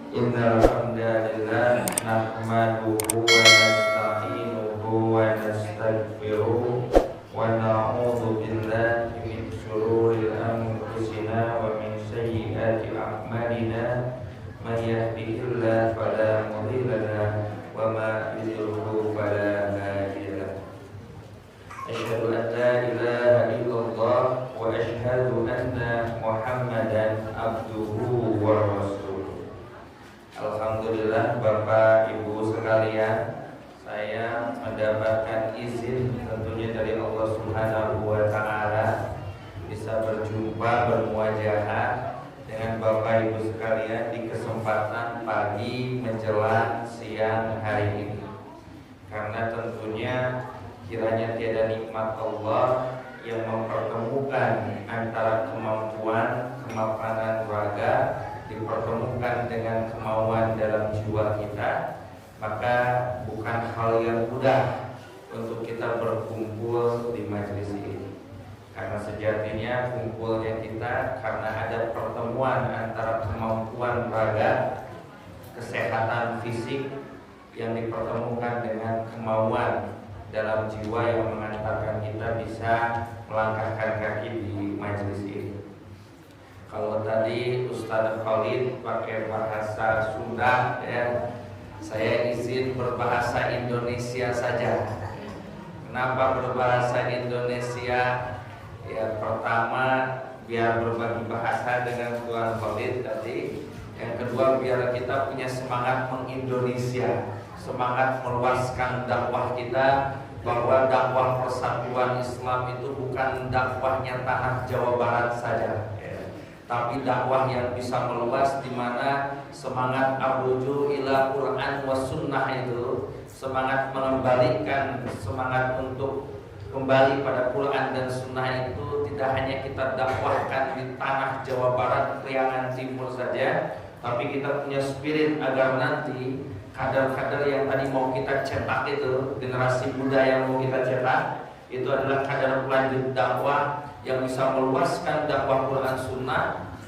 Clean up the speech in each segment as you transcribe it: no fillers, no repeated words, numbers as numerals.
Innal hamdalillah nahmaduhu wa nasta'inuhu wa nastaghfiruh wa na'udzu billahi min shururi anfusina wa min sayyiati a'malina may yahdihillahu fala mudilla lahu wa ma yudlil fala hadiya lahu. Asyhadu an la ilaha illallah wa asyhadu anna Muhammadan abduhu wa rasuluh. Alhamdulillah Bapak Ibu sekalian, saya mendapatkan izin tentunya dari Allah Subhanahu wa taala bisa berjumpa bermuajahah dengan Bapak Ibu sekalian di kesempatan pagi menjelang siang hari ini. Karena tentunya kiranya tiada nikmat Allah yang mempertemukan antara kemampuan kemapanan raga dipertemukan dengan kemauan dalam jiwa kita, maka bukan hal yang mudah untuk kita berkumpul di majelis ini. Karena sejatinya kumpulnya kita karena ada pertemuan antara kemampuan raga, kesehatan fisik yang dipertemukan dengan kemauan dalam jiwa yang mengantarkan kita bisa melangkahkan kaki di majelis ini. Kalau tadi Ustadz Khalid pakai bahasa Sunda, ya, saya izin berbahasa Indonesia saja. Kenapa berbahasa Indonesia? Ya, pertama biar berbagi bahasa dengan Tuan Khalid tadi. Yang kedua biar kita punya semangat mengindonesia, semangat meluaskan dakwah kita, bahwa dakwah persatuan Islam itu bukan dakwahnya tanah Jawa Barat saja. Tapi dakwah yang bisa meluas, di mana semangat arruju ila Quran wa sunnah itu, semangat mengembalikan, semangat untuk kembali pada Quran dan sunnah itu tidak hanya kita dakwahkan di tanah Jawa Barat, Priangan Timur saja, tapi kita punya spirit agar nanti kader-kader yang tadi mau kita cetak itu, generasi muda yang mau kita cetak, itu adalah kader pelanjut dakwah yang bisa meluaskan dakwah Quran Sunnah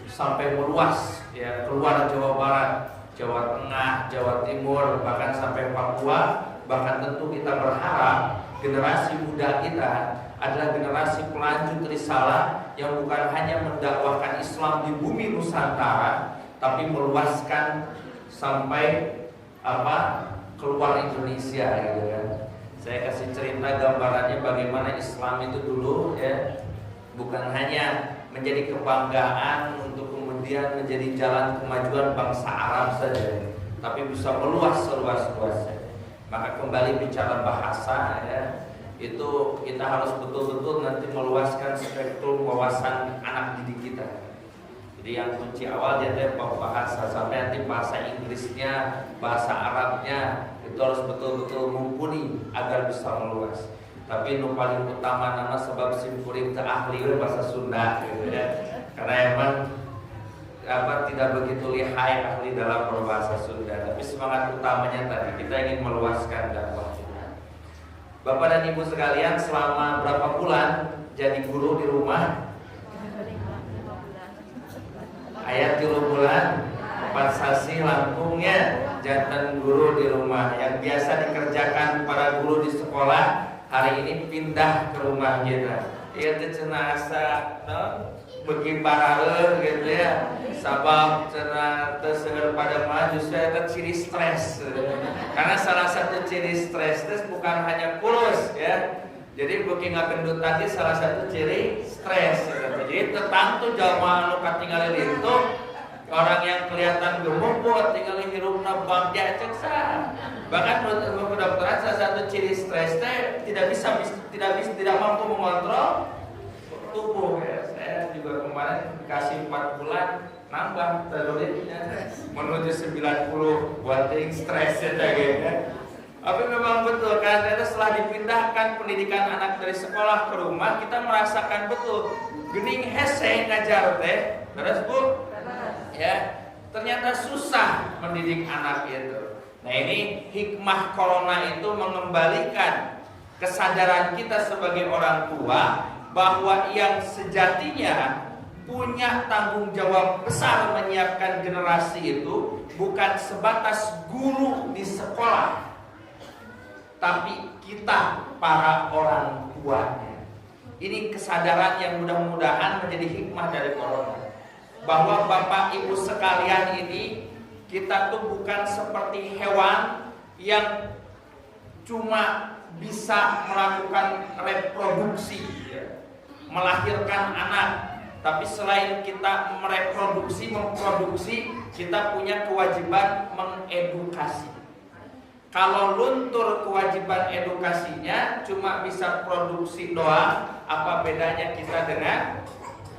sampai meluas, ya, keluar Jawa Barat, Jawa Tengah, Jawa Timur, bahkan sampai Papua. Bahkan tentu kita berharap generasi muda kita adalah generasi pelanjut risalah yang bukan hanya mendakwahkan Islam di bumi Nusantara, tapi meluaskan sampai keluar Indonesia, gitu kan. Saya kasih cerita gambarannya bagaimana Islam itu dulu, ya, bukan hanya menjadi kebanggaan untuk kemudian menjadi jalan kemajuan bangsa Arab saja, tapi bisa meluas seluas-luasnya. Maka kembali bicara bahasa, ya, itu kita harus betul-betul nanti meluaskan spektrum wawasan anak didik kita. Jadi yang kunci awal dia bahasa, sampai nanti bahasa Inggrisnya, bahasa Arabnya itu harus betul-betul mumpuni agar bisa meluas. Tapi nu paling utama nama sebab simpuring teu ahli bahasa Sunda, gitu ya. Karena emang tidak begitu lihai ahli dalam berbahasa Sunda. Tapi semangat utamanya tadi kita ingin meluaskan dakwah kita. Bapak dan Ibu sekalian, selama berapa bulan jadi guru di rumah? Ayat 3 bulan, 4 sasi lampungnya jantan guru di rumah. Yang biasa dikerjakan para guru di sekolah, hari ini pindah ke rumah kita. Iya teh cenah asa begi paraeur gitu ya. Sabab cenah teu seueur pada mah justru eta ciri stres. Karena salah satu ciri stres teh bukan hanya kurus, ya. Jadi beuki ngagendut tadi salah satu ciri stres. Jadi tertentu jalma anu katingali lintuh, orang yang kelihatan gemuk buat tinggal hirupna bagja ceksa. Bahkan menurut ilmu kedokteran salah satu ciri stres teh tidak mampu mengontrol tubuh, ya. Saya juga kemarin dikasih 4 bulan nambah kalorinya menuju 90 buat ting stres ya gitu. Tapi memang betul kan, setelah dipindahkan pendidikan anak dari sekolah ke rumah, kita merasakan betul gening hese ngajar teh. Terus Bu, ya, ternyata susah mendidik anak itu. Nah, ini hikmah corona itu mengembalikan kesadaran kita sebagai orang tua bahwa yang sejatinya punya tanggung jawab besar menyiapkan generasi itu bukan sebatas guru di sekolah, tapi kita para orang tuanya. Ini kesadaran yang mudah-mudahan menjadi hikmah dari corona, bahwa Bapak Ibu sekalian ini kita tuh bukan seperti hewan yang cuma bisa melakukan reproduksi, melahirkan anak. Tapi selain kita memproduksi, kita punya kewajiban mengedukasi. Kalau luntur kewajiban edukasinya, cuma bisa produksi doang, apa bedanya kita dengan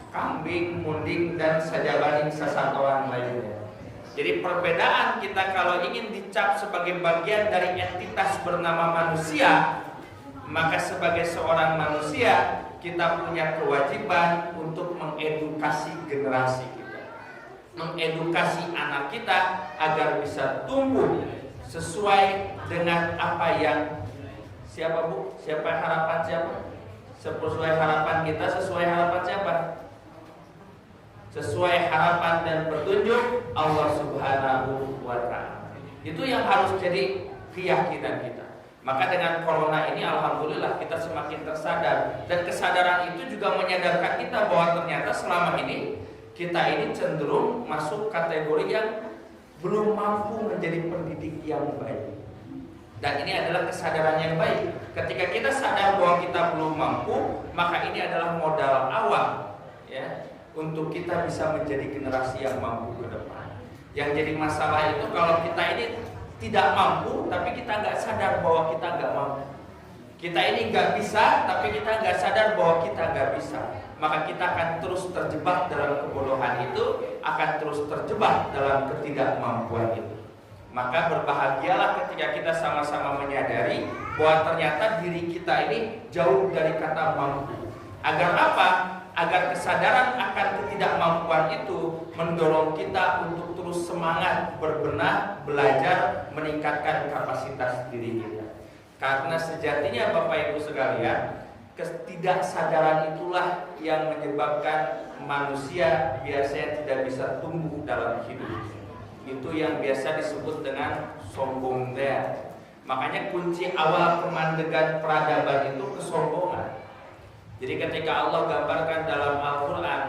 kambing, munding, dan sajabaning sasatoan lainnya? Jadi perbedaan kita kalau ingin dicap sebagai bagian dari entitas bernama manusia, maka sebagai seorang manusia kita punya kewajiban untuk mengedukasi generasi kita, mengedukasi anak kita agar bisa tumbuh sesuai dengan apa yang siapa Bu? Siapa harapan siapa? Sesuai harapan kita, sesuai harapan siapa? Sesuai harapan dan petunjuk Allah Subhanahu wa Ta'ala. Itu yang harus jadi keyakinan kita. Maka dengan corona ini alhamdulillah kita semakin tersadar, dan kesadaran itu juga menyadarkan kita bahwa ternyata selama ini kita ini cenderung masuk kategori yang belum mampu menjadi pendidik yang baik. Dan ini adalah kesadaran yang baik. Ketika kita sadar bahwa kita belum mampu, maka ini adalah modal awal ya untuk kita bisa menjadi generasi yang mampu ke depan. Yang jadi masalah itu kalau kita ini tidak mampu, tapi kita nggak sadar bahwa kita nggak mampu. Kita ini nggak bisa, tapi kita nggak sadar bahwa kita nggak bisa. Maka kita akan terus terjebak dalam kebodohan itu, akan terus terjebak dalam ketidakmampuan itu. Maka berbahagialah ketika kita sama-sama menyadari bahwa ternyata diri kita ini jauh dari kata mampu. Agar apa? Agar kesadaran akan ketidakmampuan itu mendorong kita untuk terus semangat berbenah, belajar, meningkatkan kapasitas diri kita. Karena sejatinya Bapak Ibu sekalian, ketidaksadaran itulah yang menyebabkan manusia biasanya tidak bisa tumbuh dalam hidup. Itu yang biasa disebut dengan sombong daya. Makanya kunci awal kemandegan peradaban itu kesombongan. Jadi ketika Allah gambarkan dalam Al-Quran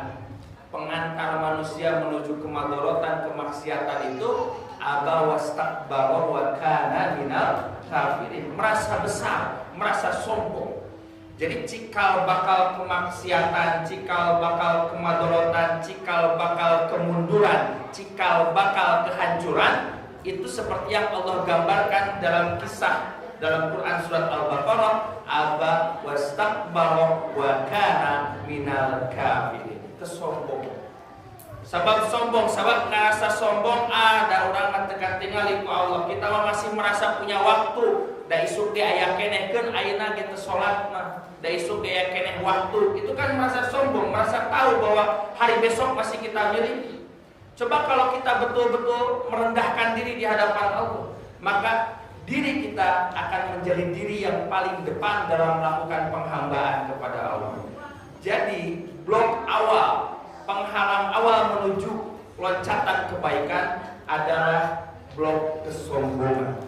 pengantar manusia menuju kemadharatan, kemaksiatan itu aba wastakbara wa kana minal kafirin, merasa besar, merasa sombong. Jadi cikal bakal kemaksiatan, cikal bakal kemadharatan, cikal bakal kemunduran, cikal bakal kehancuran itu seperti yang Allah gambarkan dalam kisah dalam Quran surat Al-Baqarah, aba wastakbara wa kana minal kafirin, kesombongan. Sebab sombong, sebab ngerasa sombong, ada orang tekan tinggal ku Allah. Kita masih merasa punya waktu. Da isuk ge aya kenehkeun ayeuna ge teu salatna. Da isuk ge aya keneh waktu. Itu kan merasa sombong, merasa tahu bahwa hari besok masih kita miliki. Coba kalau kita betul-betul merendahkan diri di hadapan Allah, maka diri kita akan menjadi diri yang paling depan dalam melakukan penghambaan kepada Allah. Jadi blok awal, penghalang awal menuju loncatan kebaikan adalah blok kesombongan,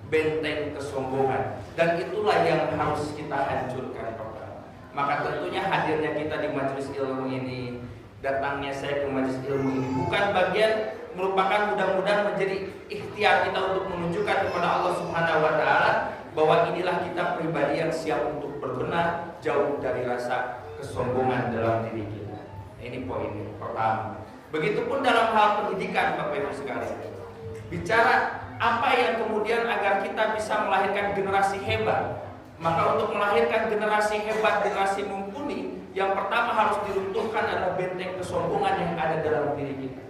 benteng kesombongan, dan itulah yang harus kita hancurkan pertama. Maka tentunya hadirnya kita di majelis ilmu ini, datangnya saya ke majelis ilmu ini bukan bagian, merupakan mudah-mudahan menjadi ikhtiar kita untuk menunjukkan kepada Allah Subhanahu wa Ta'ala bahwa inilah kita pribadi yang siap untuk berbenah, jauh dari rasa kesombongan dalam diri kita. Ini poin yang pertama. Begitupun dalam hal pendidikan Bapak Ibu sekalian. Bicara apa yang kemudian agar kita bisa melahirkan generasi hebat. Maka untuk melahirkan generasi hebat, generasi mumpuni, yang pertama harus diruntuhkan adalah benteng kesombongan yang ada dalam diri kita.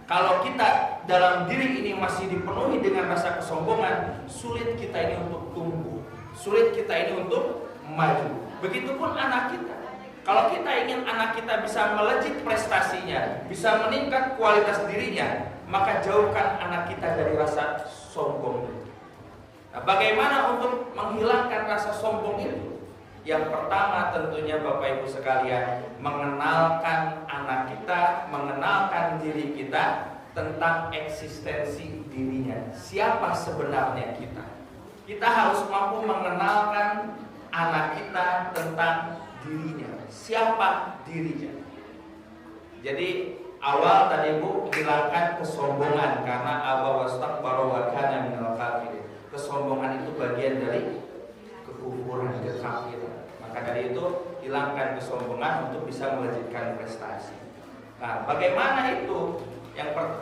Kalau kita dalam diri ini masih dipenuhi dengan rasa kesombongan, sulit kita ini untuk tumbuh, sulit kita ini untuk maju. Begitupun anak kita. Kalau kita ingin anak kita bisa melejit prestasinya, bisa meningkat kualitas dirinya, maka jauhkan anak kita dari rasa sombong itu. Nah, bagaimana untuk menghilangkan rasa sombong itu? Yang pertama tentunya Bapak Ibu sekalian, mengenalkan anak kita, mengenalkan diri kita tentang eksistensi dirinya. Siapa sebenarnya kita? Kita harus mampu mengenalkan anak kita tentang dirinya. Siapa dirinya? Jadi awal tadi Bu, hilangkan kesombongan karena aba wastakbara wa kana minal kafirin. Kesombongan itu bagian dari kekufuran, kekafiran. Maka dari itu hilangkan kesombongan untuk bisa melanjutkan prestasi. Nah, bagaimana itu?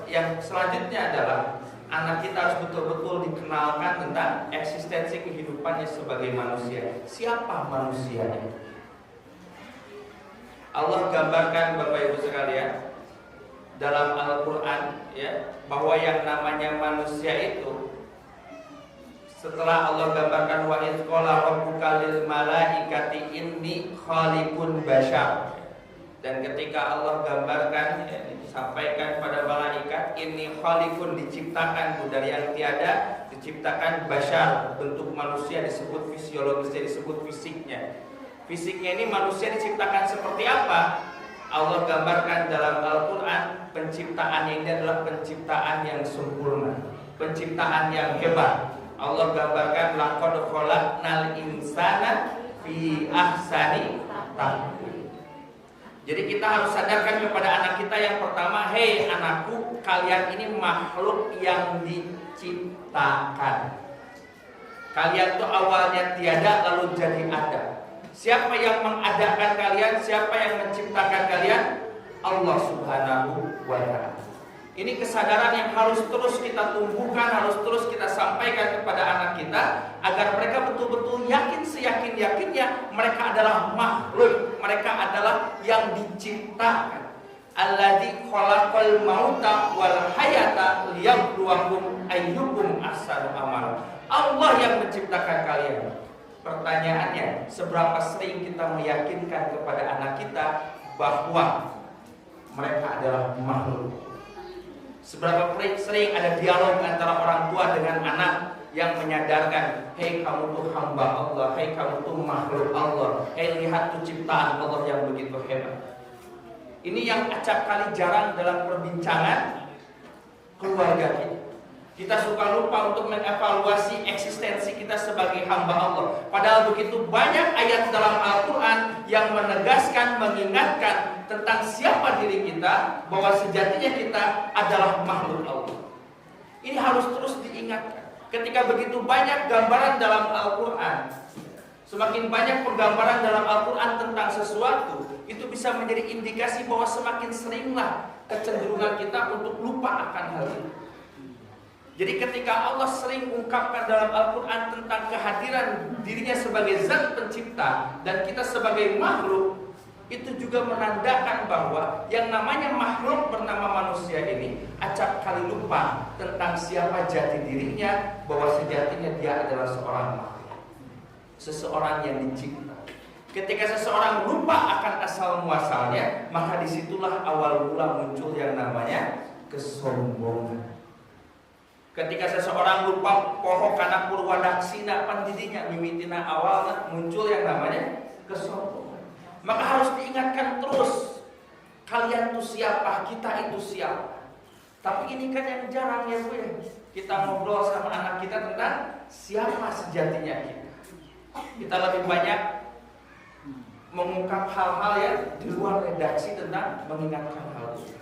Yang selanjutnya adalah anak kita harus betul-betul dikenalkan tentang eksistensi kehidupannya sebagai manusia. Siapa manusianya? Allah gambarkan Bapak Ibu sekalian dalam Al-Quran ya, bahwa yang namanya manusia itu, setelah Allah gambarkan wa idz qala rabbuka lil malaikati inni khaliqun bashar, dan ketika Allah gambarkan ya, disampaikan pada malaikat ini khaliqun, diciptakan dari yang tiada, diciptakan bashar, bentuk manusia, disebut fisiologisnya, disebut fisiknya. Fisiknya ini manusia diciptakan seperti apa? Allah gambarkan dalam Al-Quran, penciptaan ini adalah penciptaan yang sempurna, penciptaan yang hebat. Allah gambarkan laqad khalaqnal insana fi ahsani taqwim. Jadi kita harus sadarkan kepada anak kita yang pertama, hei anakku, kalian ini makhluk yang diciptakan. Kalian tuh awalnya tiada lalu jadi ada. Siapa yang mengadakan kalian? Siapa yang menciptakan kalian? Allah Subhanahu wa ta'ala. Ini kesadaran yang harus terus kita tumbuhkan, harus terus kita sampaikan kepada anak kita, agar mereka betul-betul yakin, seyakin-yakinnya mereka adalah makhluk, mereka adalah yang diciptakan. Alladzi khalaqal mauta wal hayata liyabluwakum ayyukum ahsanu amala. Allah yang menciptakan kalian. Pertanyaannya, seberapa sering kita meyakinkan kepada anak kita bahwa mereka adalah makhluk? Seberapa sering ada dialog antara orang tua dengan anak yang menyadarkan, hei kamu tuh hamba Allah, hei kamu tuh makhluk Allah, hei lihat tuh ciptaan Allah yang begitu hebat. Ini yang acap kali jarang dalam perbincangan keluarga kita. Kita suka lupa untuk mengevaluasi eksistensi kita sebagai hamba Allah. Padahal begitu banyak ayat dalam Al-Quran yang menegaskan, mengingatkan tentang siapa diri kita, bahwa sejatinya kita adalah makhluk Allah. Ini harus terus diingatkan. Ketika begitu banyak gambaran dalam Al-Quran, semakin banyak penggambaran dalam Al-Quran tentang sesuatu, itu bisa menjadi indikasi bahwa semakin seringlah kecenderungan kita untuk lupa akan hal itu. Jadi ketika Allah sering ungkapkan dalam Al-Quran tentang kehadiran dirinya sebagai zat pencipta dan kita sebagai makhluk, itu juga menandakan bahwa yang namanya makhluk bernama manusia ini acap kali lupa tentang siapa jati dirinya, bahwa sejatinya dia adalah seorang makhluk, seseorang yang dicipta. Ketika seseorang lupa akan asal muasalnya, maka disitulah awal mula muncul yang namanya kesombongan. Ketika seseorang lupa pohon karena purwadaksina pandidinya mimitina awalnya, muncul yang namanya kesombongan. Maka harus diingatkan terus, kalian itu siapa, kita itu siapa. Tapi ini kan yang jarang ya Bu ya. Kita ngobrol sama anak kita tentang siapa sejatinya kita. Kita lebih banyak mengungkap hal-hal yang di luar redaksi tentang mengingatkan hal itu.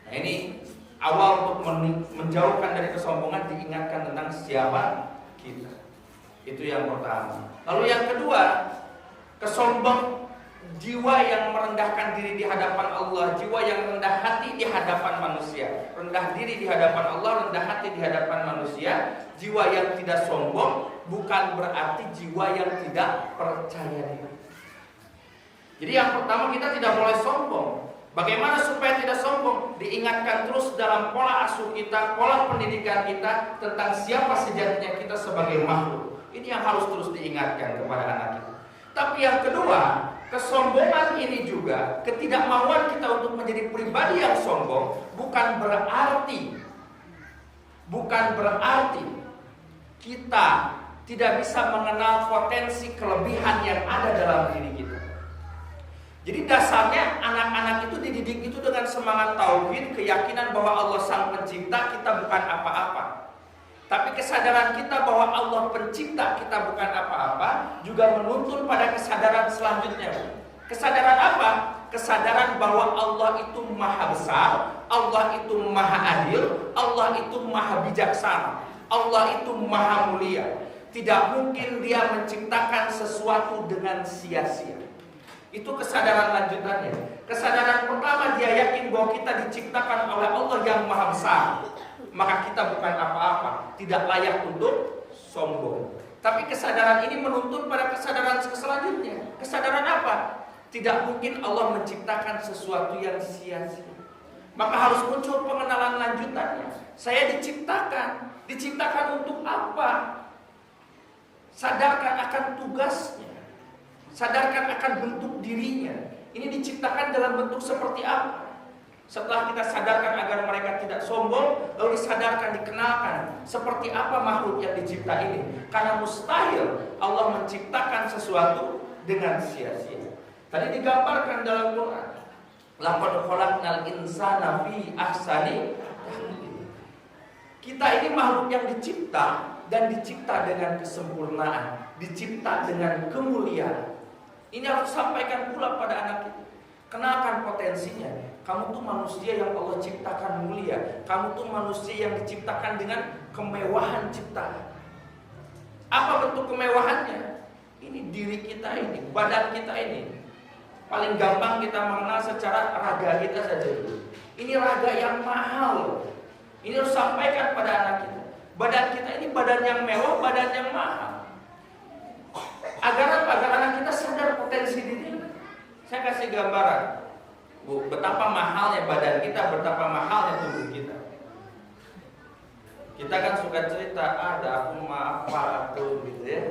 Nah ini awal untuk menjauhkan dari kesombongan, diingatkan tentang siapa kita. Itu yang pertama. Lalu yang kedua, kesombong, jiwa yang merendahkan diri di hadapan Allah, jiwa yang rendah hati di hadapan manusia. Rendah diri di hadapan Allah, rendah hati di hadapan manusia. Jiwa yang tidak sombong bukan berarti jiwa yang tidak percaya diri. Jadi yang pertama, kita tidak boleh sombong. Bagaimana supaya tidak sombong? Diingatkan terus dalam pola asuh kita, pola pendidikan kita tentang siapa sejatinya kita sebagai makhluk. Ini yang harus terus diingatkan kepada anak kita. Tapi yang kedua, kesombongan ini juga, ketidakmauan kita untuk menjadi pribadi yang sombong bukan berarti kita tidak bisa mengenal potensi kelebihan yang ada dalam diri kita. Jadi dasarnya anak-anak itu dididik itu dengan semangat tauhid, keyakinan bahwa Allah Sang Pencipta, kita bukan apa-apa. Tapi kesadaran kita bahwa Allah Pencipta, kita bukan apa-apa, juga menuntun pada kesadaran selanjutnya. Kesadaran apa? Kesadaran bahwa Allah itu maha besar, Allah itu maha adil, Allah itu maha bijaksana, Allah itu maha mulia. Tidak mungkin Dia menciptakan sesuatu dengan sia-sia. Itu kesadaran lanjutannya. Kesadaran pertama, dia yakin bahwa kita diciptakan oleh Allah yang maha besar, maka kita bukan apa-apa, tidak layak untuk sombong. Tapi kesadaran ini menuntun pada kesadaran selanjutnya. Kesadaran apa? Tidak mungkin Allah menciptakan sesuatu yang sia-sia. Maka harus muncul pengenalan lanjutannya. Saya diciptakan untuk apa? Sadarkan akan tugasnya, sadarkan akan bentuk dirinya. Ini diciptakan dalam bentuk seperti apa? Setelah kita sadarkan agar mereka tidak sombong, lalu disadarkan, dikenalkan seperti apa makhluk yang dicipta ini. Karena mustahil Allah menciptakan sesuatu dengan sia-sia. Tadi digambarkan dalam Quran, laqad khalaqnal insana fi ahsani taqwim. Kita ini makhluk yang dicipta, dan dicipta dengan kesempurnaan, dicipta dengan kemuliaan. Ini harus sampaikan pula pada anak kita. Kenalkan potensinya. Kamu tuh manusia yang Allah ciptakan mulia. Kamu tuh manusia yang diciptakan dengan kemewahan ciptaan. Apa bentuk kemewahannya? Ini diri kita ini, badan kita ini. Paling gampang kita mengenal secara raga kita saja. Ini raga yang mahal. Ini harus sampaikan pada anak kita. Badan kita ini badan yang mewah, badan yang mahal. Agar apa? Agar anak kita sadar potensi diri. Saya kasih gambaran, Bu, betapa mahalnya badan kita, betapa mahalnya tubuh kita. Kita kan suka cerita, ada aku mah apa tuh gitu ya.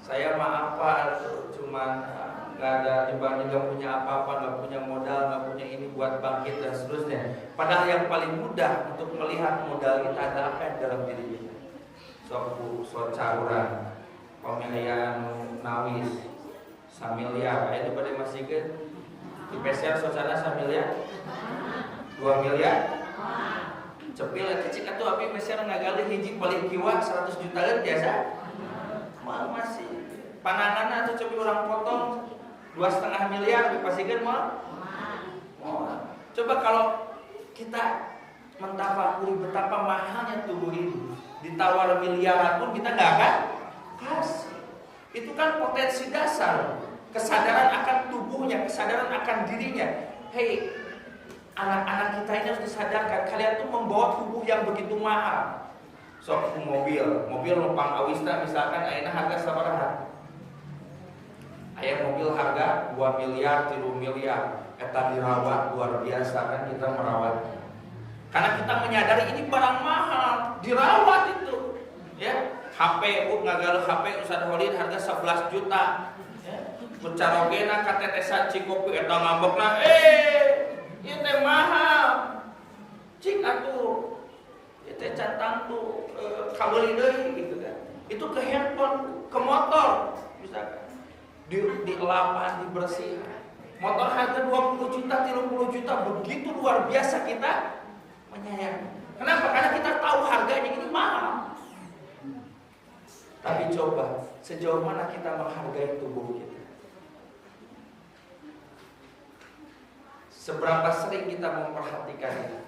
Saya mah apa tuh, cuman nggak ada dibanding, nggak punya apa-apa, nggak punya modal, nggak punya ini buat bangkit dan seterusnya. Padahal yang paling mudah untuk melihat modal kita adalah apa yang dalam diri kita. Soku, socaruran, pemilihan nawis, samilia, itu pada masih ke di peser socana samilia, 2 miliar. Cepil itu cik atuh api peser ngagali hiji paling kiwa 100 juta kan biasa. Mal masih panangan atau coba orang potong 2,5 miliar dipastikan mal. Coba kalau kita mentafakuri betapa mahalnya tubuh ini, ditawar miliaran pun kita nggak akan kasih. Itu kan potensi dasar, kesadaran akan tubuhnya, kesadaran akan dirinya. Hei, anak-anak kita ini harus disadarkan, kalian tuh membawa tubuh yang begitu mahal. Sok mobil numpang awista misalkan ayeuna harga sabaraha? Aya mobil harga 2 miliar, 3 miliar. Eta dirawat luar biasa kan kita merawatnya. Karena kita menyadari ini barang mahal, dirawat itu. Ya, HP ngagal HP Ustaz Holid harga 11 juta. Ya, kucarogena katetesan cikopi eta ngambekna ieu teh mahal. Cik atuh ieu teh catang tuh kabeuli deui gitu kan. Itu ke handphone, ke motor misalkan. Dielapan, dibersihkan. Motor harga 20 juta, 30 juta, begitu luar biasa kita menyayang. Kenapa? Karena kita tahu harganya ini mahal. Tapi coba, sejauh mana kita menghargai tubuh kita? Seberapa sering kita memperhatikannya?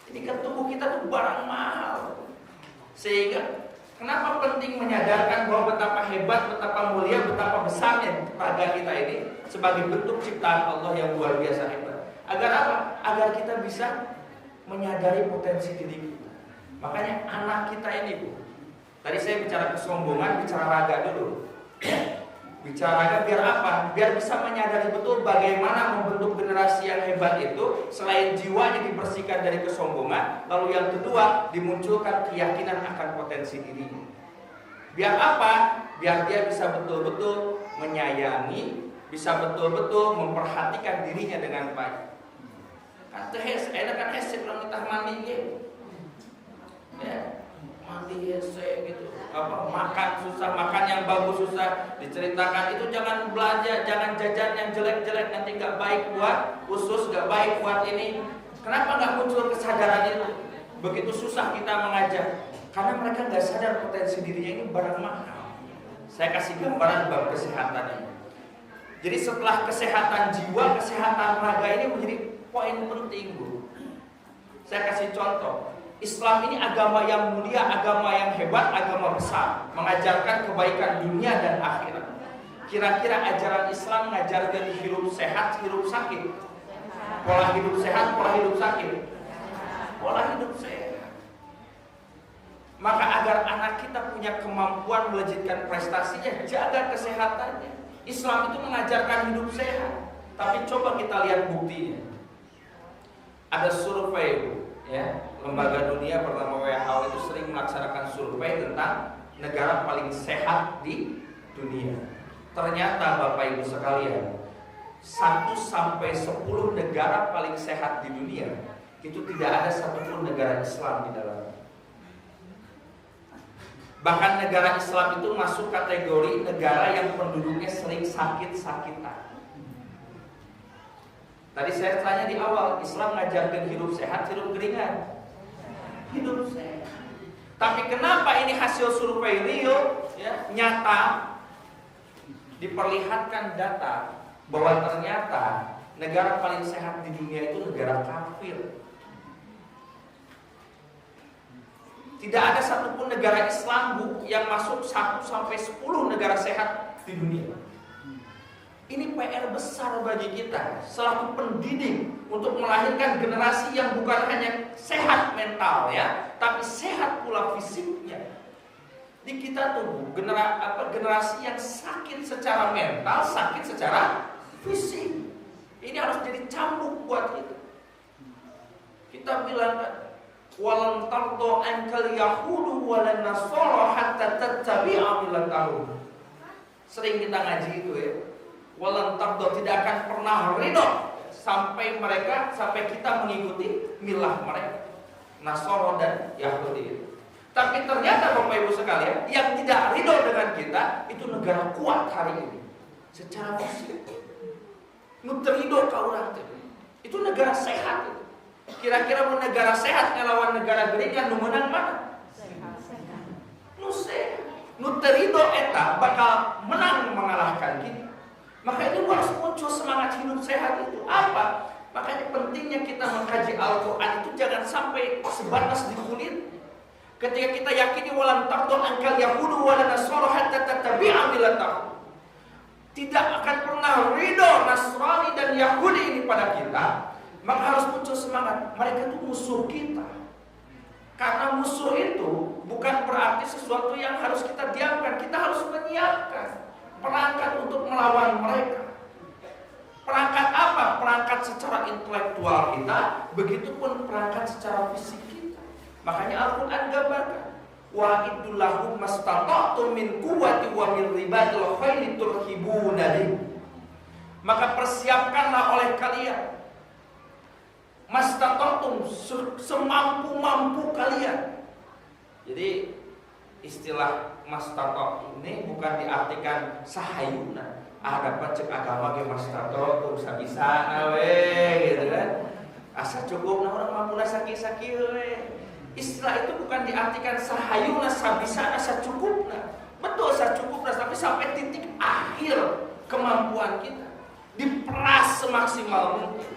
Ini kan tubuh kita tuh barang mahal. Sehingga kenapa penting menyadarkan bahwa betapa hebat, betapa mulia, betapa besarnya raga kita ini sebagai bentuk ciptaan Allah yang luar biasa hebat. Agar apa? Agar kita bisa menyadari potensi diri kita. Makanya anak kita ini, Bu. Tadi saya bicara kesombongan, bicara raga dulu. Bicara raga biar apa? Biar bisa menyadari betul bagaimana membentuk generasi yang hebat itu. Selain jiwanya dibersihkan dari kesombongan, lalu yang kedua dimunculkan keyakinan akan potensi dirinya. Biar apa? Biar dia bisa betul-betul menyayangi, bisa betul-betul memperhatikan dirinya dengan baik. Kan teh enak kan urang ditah mandi ge. Ya, mandi hese gitu. makan susah, makan yang bagus susah, diceritakan itu jangan belanja, jangan jajan yang jelek-jelek, nanti nggak baik buat usus, nggak baik buat ini. Kenapa nggak muncul kesadaran itu? Begitu susah kita mengajak, karena mereka nggak sadar potensi dirinya ini barang mahal. Saya kasih gambaran bab kesehatan ini. Jadi setelah kesehatan jiwa, kesehatan raga ini menjadi poin penting, Bu. Saya kasih contoh. Islam ini agama yang mulia, agama yang hebat, agama besar, mengajarkan kebaikan dunia dan akhirat. Kira-kira ajaran Islam mengajarkan hidup sehat, hidup sakit, pola hidup sehat, pola hidup sakit, pola hidup sehat. Maka agar anak kita punya kemampuan melejitkan prestasinya, jaga kesehatannya. Islam itu mengajarkan hidup sehat. Tapi coba kita lihat buktinya. Ada survei, Bu, ya. Lembaga dunia bernama WHO itu sering melaksanakan survei tentang negara paling sehat di dunia. Ternyata Bapak Ibu sekalian, 1 sampai 10 negara paling sehat di dunia itu tidak ada satupun negara Islam di dalamnya. Bahkan negara Islam itu masuk kategori negara yang penduduknya sering sakit-sakitan. Tadi saya tanya di awal, Islam mengajarkan hidup sehat, hidup ringan. Hidup sehat. Tapi kenapa ini hasil survei real, ya, nyata, diperlihatkan data bahwa ternyata negara paling sehat di dunia itu negara kafir. Tidak ada satupun negara Islam, Bu, yang masuk 1 sampai 10 negara sehat di dunia. Ini PR besar bagi kita selaku pendidik untuk melahirkan generasi yang bukan hanya sehat mental, ya, tapi sehat pula fisiknya. Di kita tuh generasi yang sakit secara mental, sakit secara fisik. Ini harus jadi cambuk buat kita. Kita bilang kan, walan tardo ankal yahudu walan nasara hatta tattabi'a millatahum. Sering kita ngaji itu, ya. Walan tardo, tidak akan pernah ridho sampai kita mengikuti milah mereka, Nasara dan Yahudi. Tapi ternyata Bapak Ibu sekalian, yang tidak ridho dengan kita itu negara kuat hari ini secara fisik. Nu terido ka urang teh. Itu negara sehat itu. Kira-kira mau negara sehat ngelawan negara geringan nu meunang mana? Sehat. Nu sehat. Nu terido eta bakal menang mengalahkan kita. Maka ini harus muncul semangat hidup sehat itu. Apa? Makanya pentingnya kita mengkaji Al-Quran itu jangan sampai sebatas di kulit. Ketika kita yakini walan tardo ankal yahudu walan nasara hatta tattabi'a millatahum, tidak akan pernah ridho Nasrani dan Yahudi ini pada kita, maka harus muncul semangat. Mereka itu musuh kita. Karena musuh itu bukan berarti sesuatu yang harus kita diamkan. Kita harus menyiapkan perangkat untuk melawan mereka. Perangkat apa? Perangkat secara intelektual kita, begitupun perangkat secara fisik kita. Makanya Al-Quran gambarkan, wa iddu lahum mastata'tum min quwwati wa min ribatil khairi turhibuna bih. Maka persiapkanlah oleh kalian mastata'tum, semampu-mampu kalian. Jadi istilah mastato ini bukan diartikan sahayuna. Dapat cek agama ge mastato tuh sabisa we gitu kan. Asa cukup orang mampu sakit-sakit we. Istilah itu bukan diartikan sahayuna sabisa asa cukupna. Betul asa cukupna, tapi sampai titik akhir kemampuan kita diperas semaksimal mungkin.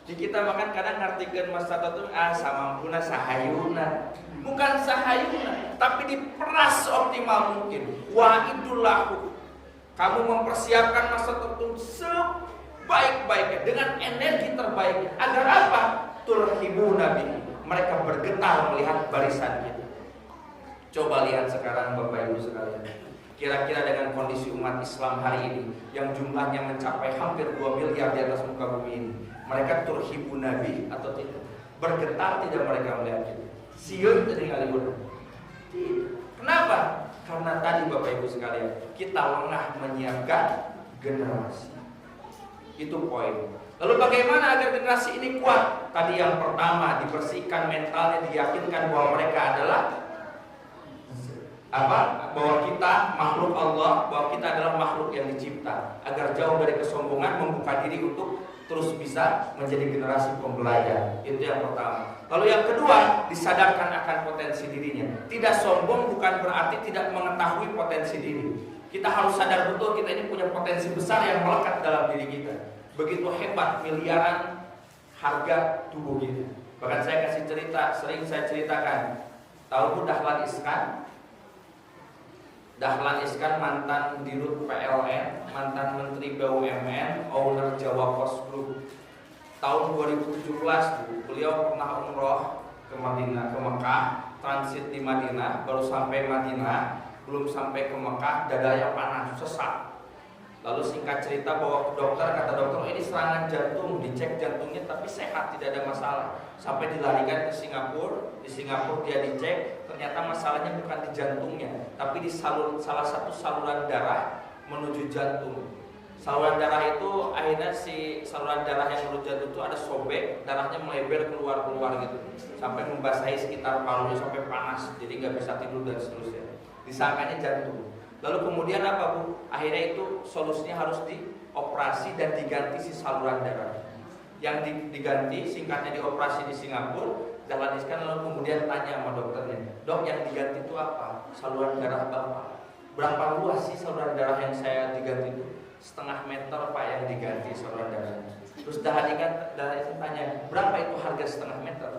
Di kita makan kadang ngartikeun mastato tuh samampuna sahayuna. Bukan sahayuna, tapi diperas optimal mungkin. Wa idullahu, kamu mempersiapkan masa tertentu sebaik-baiknya dengan energi terbaiknya. Agar apa? Turhibuna bihi, mereka bergetar melihat barisan kita. Coba lihat sekarang Bapak Ibu sekalian, kira-kira dengan kondisi umat Islam hari ini yang jumlahnya mencapai hampir 2 miliar di atas muka bumi ini, mereka turhibuna bihi atau tidak? Bergetar tidak mereka melihat kita? Siun jadi ngaliwur. Kenapa? Karena tadi Bapak Ibu sekalian, kita lengah menyiapkan generasi. Itu poin. Lalu bagaimana agar generasi ini kuat? Tadi yang pertama, dibersihkan mentalnya, diyakinkan bahwa mereka adalah bahwa kita makhluk Allah, bahwa kita adalah makhluk yang dicipta, agar jauh dari kesombongan, membuka diri untuk terus bisa menjadi generasi pembelajar. Itu yang pertama. Lalu yang kedua, disadarkan akan potensi dirinya. Tidak sombong bukan berarti tidak mengetahui potensi diri. Kita harus sadar betul kita ini punya potensi besar yang melekat dalam diri kita. Begitu hebat, miliaran harga tubuh kita. Bahkan saya kasih cerita, sering saya ceritakan. Tahu Dahlan Iskan? Dahlan Iskan mantan Dirut PLN, mantan Menteri BUMN, owner Jawa Post Group. Tahun 2017 beliau pernah umroh ke Madinah, ke Mekah, transit di Madinah, baru sampai Madinah, belum sampai ke Mekah, dadanya panas, sesak. Lalu singkat cerita bawa ke dokter, kata dokter ini serangan jantung, dicek jantungnya tapi sehat, tidak ada masalah. Sampai dilarikan ke Singapura, di Singapura dia dicek, ternyata masalahnya bukan di jantungnya, tapi di salah satu saluran darah menuju jantung. Saluran darah itu akhirnya si saluran darah yang menuju jantung itu ada sobek, darahnya melebar keluar gitu, sampai membasahi sekitar parunya sampai panas, jadi nggak bisa tidur dan seterusnya. Disangkanya jantung. Lalu kemudian apa Bu? Akhirnya itu solusinya harus dioperasi dan diganti si saluran darah. Yang diganti, singkatnya dioperasi di Singapura. Dahlan Iskan lalu kemudian tanya sama dokternya, dok yang diganti itu apa? Saluran darah Bapak. Berapa luas sih saluran darah yang saya diganti itu? 0,5 meter Pak yang diganti saluran darahnya. Terus Dahlan Iskan tanya, berapa itu harga 0,5 meter?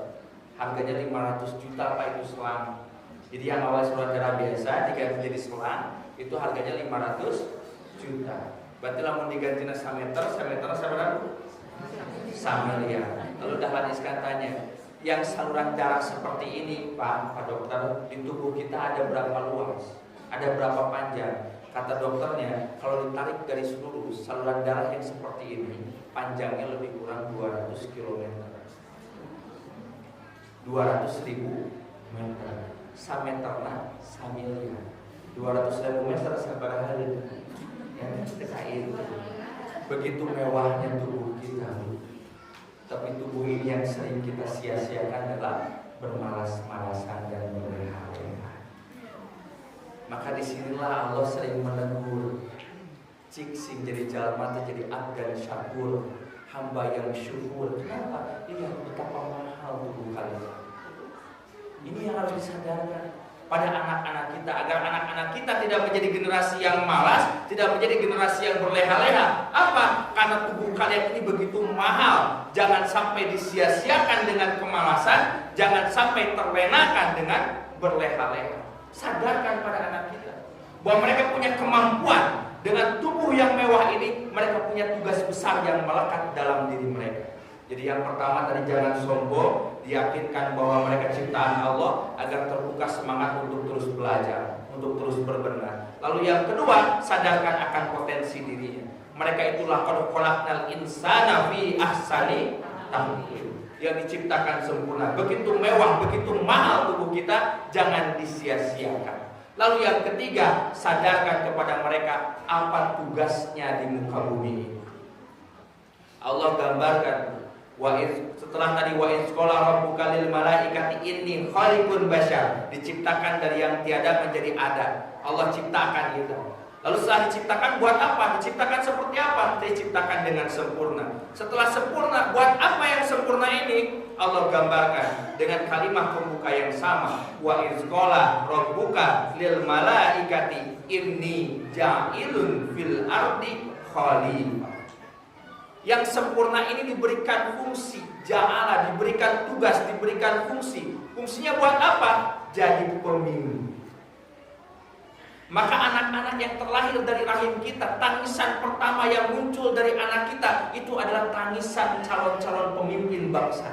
Harganya 500 juta Pak itu selang. Jadi yang awal saluran darah biasa diganti jadi selang, itu harganya 500 juta. Berarti lamun diganti 1 meter berapa? 1 miliar. Lalu Dahlan Iskan tanya, yang saluran darah seperti ini Pak dokter, di tubuh kita ada berapa luas? Ada berapa panjang? Kata dokternya, kalau ditarik garis lurus, saluran darah yang seperti ini panjangnya lebih kurang 200 km. 200.000 meter. 1 meterna 1 miliar. 200.000 meter sabar hari. Yang terkait. Begitu mewahnya tubuh kita. Tapi tubuh ini yang sering kita sia-siakan adalah bermalas-malasan dan berleha-leha. Maka disinilah Allah sering menegur. Cik sing jadi jalma jadi abdan syakur, hamba yang syukur. Kenapa? Lihat betapa mahal tubuh kalian. Ini yang harus disadarkan pada anak-anak kita, agar anak-anak kita tidak menjadi generasi yang malas, tidak menjadi generasi yang berleha-leha. Apa? Karena tubuh kalian ini begitu mahal. Jangan sampai disia-siakan dengan kemalasan, jangan sampai terlenakan dengan berleha-leha. Sadarkan pada anak kita bahwa mereka punya kemampuan. Dengan tubuh yang mewah ini, mereka punya tugas besar yang melekat dalam diri mereka. Jadi yang pertama tadi jangan sombong, diyakinkan bahwa mereka ciptaan Allah agar terbuka semangat untuk terus belajar, untuk terus berbenah. Lalu yang kedua, sadarkan akan potensi dirinya. Mereka itulah qad khalaqnal insana fi ahsani taqwim, yang diciptakan sempurna. Begitu mewah, begitu mahal tubuh kita, jangan disia-siakan. Lalu yang ketiga, sadarkan kepada mereka apa tugasnya di muka bumi ini. Allah gambarkan setelah tadi wa iz qala rabbuka lil malaikati inni khaliqun bashar, diciptakan dari yang tiada menjadi ada. Allah ciptakan itu. Lalu setelah diciptakan buat apa? Diciptakan seperti apa? Diciptakan dengan sempurna. Setelah sempurna, buat apa yang sempurna ini? Allah gambarkan dengan kalimat pembuka yang sama. Wa iz qala rabbuka lil malaikati inni ja'ilun fil ardi khalifah. Yang sempurna ini diberikan fungsi, ja'ala, diberikan tugas, diberikan fungsi. Fungsinya buat apa? Jadi pemimpin. Maka anak-anak yang terlahir dari rahim kita, tangisan pertama yang muncul dari anak kita itu adalah tangisan calon-calon pemimpin bangsa.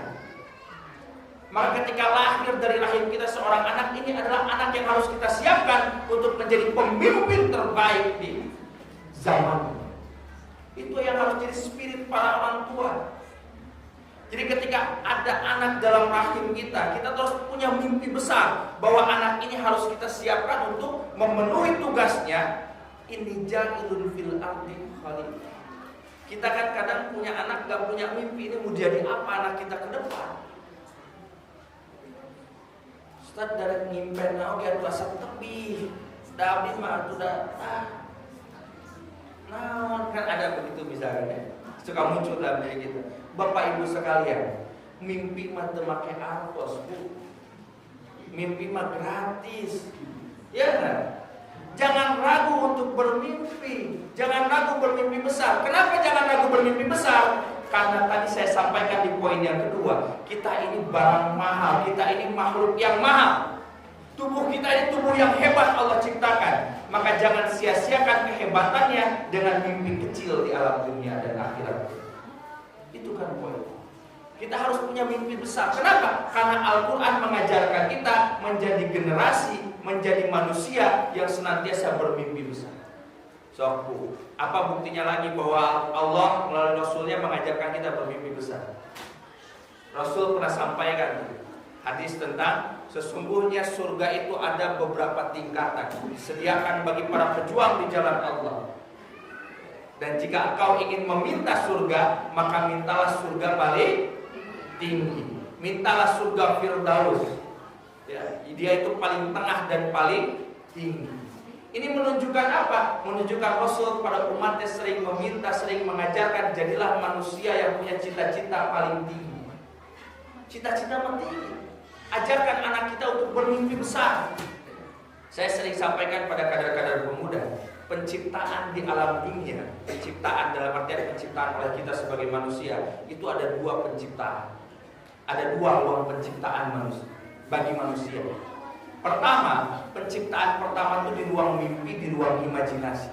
Maka ketika lahir dari rahim kita seorang anak, ini adalah anak yang harus kita siapkan untuk menjadi pemimpin terbaik di zaman. Itu yang harus jadi spirit para orang tua. Jadi ketika ada anak dalam rahim kita terus punya mimpi besar bahwa anak ini harus kita siapkan untuk memenuhi tugasnya. Inni ja'ilun fil ardi khalifah. Kita kan kadang punya anak gak punya mimpi, ini mau jadi apa anak kita ke depan. Ustaz dari ngimpen oke rasa tepi. Da abdi mah sudah nah kan ada begitu misalnya. Suka muncul dalam diri kita. Bapak Ibu sekalian, mimpi mah teu make artos, Bu. Mimpi mah gratis. Ya kan? Jangan ragu untuk bermimpi. Jangan ragu bermimpi besar. Kenapa jangan ragu bermimpi besar? Karena tadi saya sampaikan di poin yang kedua, kita ini barang mahal, kita ini makhluk yang mahal. Tubuh kita ini tubuh yang hebat Allah ciptakan. Maka jangan sia-siakan kehebatannya dengan mimpi kecil di alam dunia dan akhirat. Itu kan poin. Kita harus punya mimpi besar. Kenapa? Karena Al-Quran mengajarkan kita menjadi generasi, menjadi manusia yang senantiasa bermimpi besar. So, apa buktinya lagi bahwa Allah melalui Rasulnya mengajarkan kita bermimpi besar? Rasul pernah sampaikan hadis tentang sesungguhnya surga itu ada beberapa tingkatan disediakan bagi para pejuang di jalan Allah. Dan jika engkau ingin meminta surga, maka mintalah surga paling tinggi. Mintalah surga Firdaus. Ya, dia itu paling tengah dan paling tinggi. Ini menunjukkan apa? Menunjukkan Rasul pada umatnya sering meminta, sering mengajarkan jadilah manusia yang punya cita-cita paling tinggi. Cita-cita tinggi. Ajarkan anak kita untuk bermimpi besar. Saya sering sampaikan pada kadar-kadar pemuda, penciptaan di alam dunia, penciptaan dalam artian penciptaan oleh kita sebagai manusia, itu ada dua penciptaan. Ada dua ruang penciptaan manusia bagi manusia. Pertama, penciptaan pertama itu di ruang mimpi, di ruang imajinasi.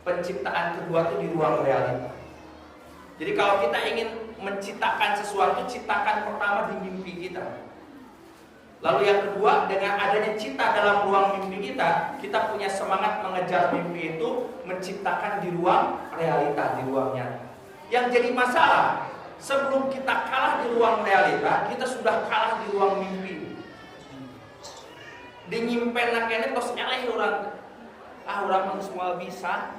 Penciptaan kedua itu di ruang realita. Jadi kalau kita ingin menciptakan sesuatu, ciptakan pertama di mimpi kita. Lalu yang kedua, dengan adanya cita dalam ruang mimpi kita, kita punya semangat mengejar mimpi itu, menciptakan di ruang realita, di ruang nyata. Yang jadi masalah, sebelum kita kalah di ruang realita, kita sudah kalah di ruang mimpi. Di nyimpen nakene tos nyaleh orang. Orang semua bisa.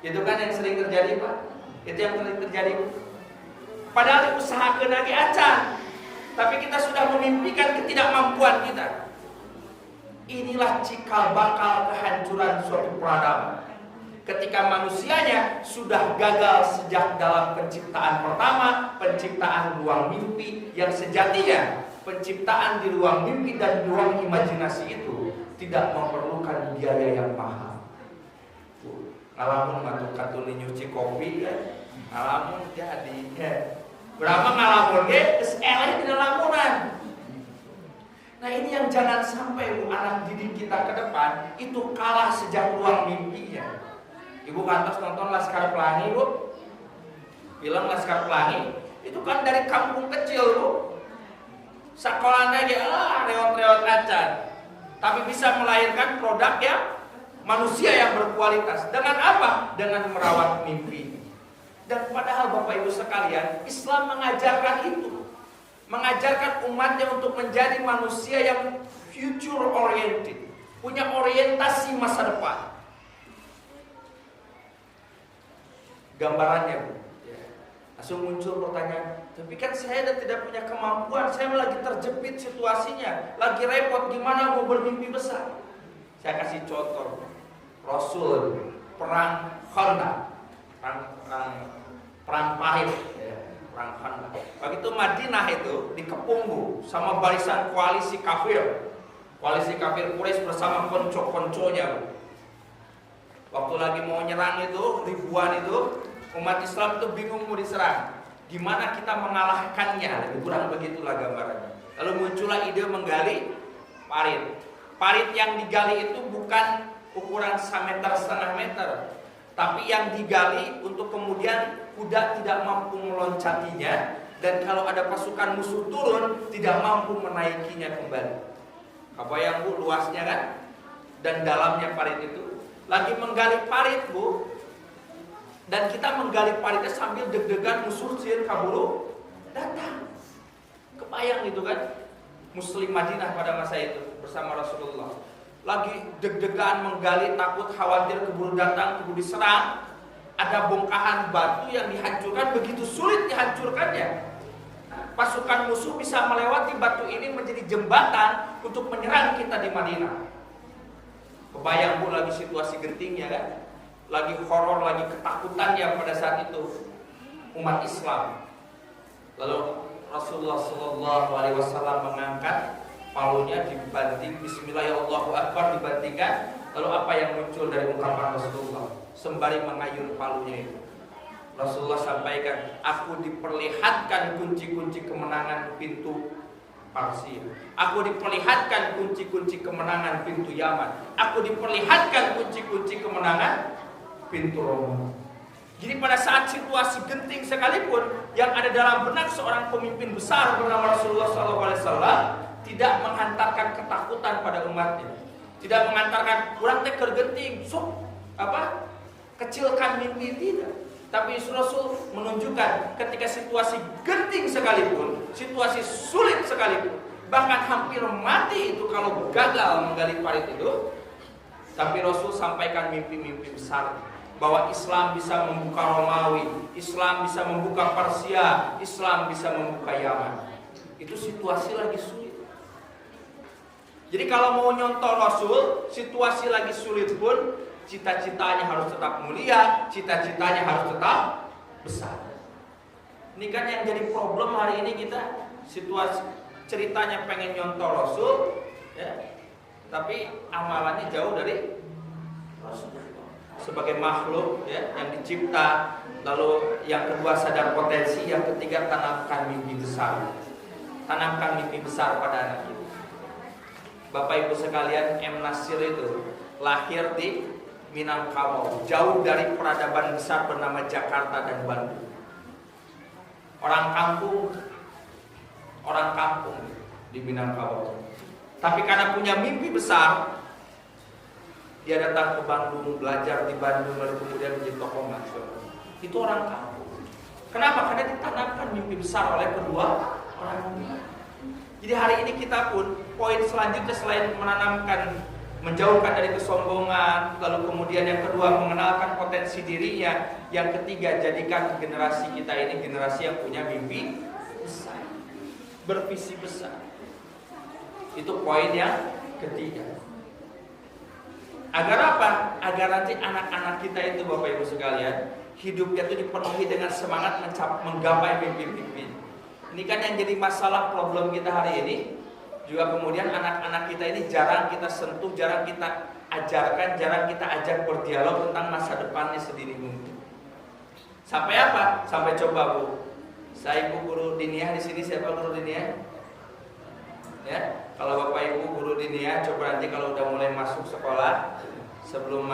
Itu kan yang sering terjadi, Pak. Itu yang sering terjadi. Padahal usahakeun lagi acan. Tapi kita sudah memimpikan ketidakmampuan kita. Inilah cikal bakal kehancuran suatu peradaban. Ketika manusianya sudah gagal sejak dalam penciptaan pertama, penciptaan ruang mimpi yang sejatinya penciptaan di ruang mimpi dan di ruang imajinasi itu tidak memerlukan biaya yang mahal. Ngalamun katun nyuci kopi ya, ngalamun jadi ya. Berapa ngalamun ge geus eleh dina lamunan. Nah, ini yang jangan sampai anak didik kita ke depan itu kalah sejak ruang mimpinya. Ibu kantos nonton Laskar Pelangi, Bu. Film Laskar Pelangi itu kan dari kampung kecil, Bu. Sekolahnya ge reot-reot acan. Tapi bisa melahirkan produk yang manusia yang berkualitas. Dengan apa? Dengan merawat mimpi. Dan padahal Bapak Ibu sekalian, Islam mengajarkan itu. Mengajarkan umatnya untuk menjadi manusia yang future oriented, punya orientasi masa depan. Gambarannya, Bu. Langsung muncul pertanyaan, tapi kan saya tidak punya kemampuan, saya lagi terjepit situasinya, lagi repot, gimana mau bermimpi besar? Saya kasih contoh, Rasul perang Khandaq, perang Pahit, perang Khandaq. Begitu Madinah itu dikepung, Bu, sama barisan koalisi kafir Quraisy bersama konco-konconya, Bu. Waktu lagi mau nyerang itu ribuan itu umat Islam itu bingung mau diserang. Gimana kita mengalahkannya? Lebih kurang begitulah gambarannya. Lalu muncullah ide menggali parit. Parit yang digali itu bukan ukuran 1,5 meter, tapi yang digali untuk kemudian kuda tidak mampu meloncatinya, dan kalau ada pasukan musuh turun tidak mampu menaikinya kembali. Kebayang, Bu, luasnya kan? Dan dalamnya parit itu. Lagi menggali parit, Bu. Dan kita menggali paritnya sambil deg-degan musuh sieun kaburu datang. Kebayang itu kan? Muslim Madinah pada masa itu bersama Rasulullah. Lagi deg-degan menggali, takut khawatir keburu datang, keburu diserang. Ada bongkahan batu yang dihancurkan, begitu sulit dihancurkannya. pasukan musuh bisa melewati batu ini menjadi jembatan untuk menyerang kita di Madinah. Kebayang Bu lagi situasi gentingnya kan? Lagi horor, lagi ketakutannya pada saat itu umat Islam. Lalu Rasulullah SAW mengangkat palunya, dibanting Bismillahirrahmanirrahim, dibantingkan. Lalu apa yang muncul dari ungkapan Rasulullah sembari mengayun palunya itu? Rasulullah sampaikan, aku diperlihatkan kunci-kunci kemenangan pintu Parsi, aku diperlihatkan kunci-kunci kemenangan pintu Yaman, aku diperlihatkan kunci-kunci kemenangan pintu Roma. Jadi pada saat situasi genting sekalipun, yang ada dalam benak seorang pemimpin besar bernama Rasulullah SAW tidak menghantarkan ketakutan pada umatnya, tidak mengantarkan kurang teker genting, kecilkan mimpi, tidak. Tapi Rasul menunjukkan ketika situasi genting sekalipun, situasi sulit sekalipun, bahkan hampir mati itu kalau gagal menggali parit itu, tapi Rasul sampaikan mimpi-mimpi besar bahwa Islam bisa membuka Romawi, Islam bisa membuka Persia, Islam bisa membuka Yaman. Itu situasi lagi sulit. Jadi kalau mau nyontoh Rasul, situasi lagi sulit pun cita-citanya harus tetap mulia, cita-citanya harus tetap besar. Ini kan yang jadi problem hari ini kita, situasi ceritanya pengen nyontoh Rasul, ya, tapi amalannya jauh dari Rasul. Sebagai makhluk ya, yang dicipta, lalu yang kedua sadar potensi, yang ketiga tanamkan mimpi besar. Tanamkan mimpi besar pada anak kita. Bapak Ibu sekalian, M. Nasir itu lahir di Minangkabau, jauh dari peradaban besar bernama Jakarta dan Bandung. Orang kampung di Minangkabau. Tapi karena punya mimpi besar, dia datang ke Bandung, belajar di Bandung, lalu kemudian menjadi tokoh nasional. Itu orang kampung. Kenapa? Karena ditanamkan mimpi besar oleh kedua orang tua. Jadi hari ini kita pun, poin selanjutnya selain menjauhkan dari kesombongan, lalu kemudian yang kedua mengenalkan potensi dirinya, yang ketiga jadikan generasi kita ini generasi yang punya mimpi besar, bervisi besar. Itu poin yang ketiga. Agar apa? Agar nanti anak-anak kita itu Bapak Ibu sekalian, hidupnya itu dipenuhi dengan semangat menggapai mimpi-mimpi. Ini kan yang jadi masalah problem kita hari ini. Juga kemudian anak-anak kita ini jarang kita sentuh, jarang kita ajarkan, jarang kita ajak berdialog tentang masa depannya sendiri mungkin. Sampai apa? Sampai coba Bu. Saya Ibu guru diniyah di sini, siapa guru diniyah? Ya, kalau Bapak Ibu guru diniyah, coba nanti kalau udah mulai masuk sekolah, sebelum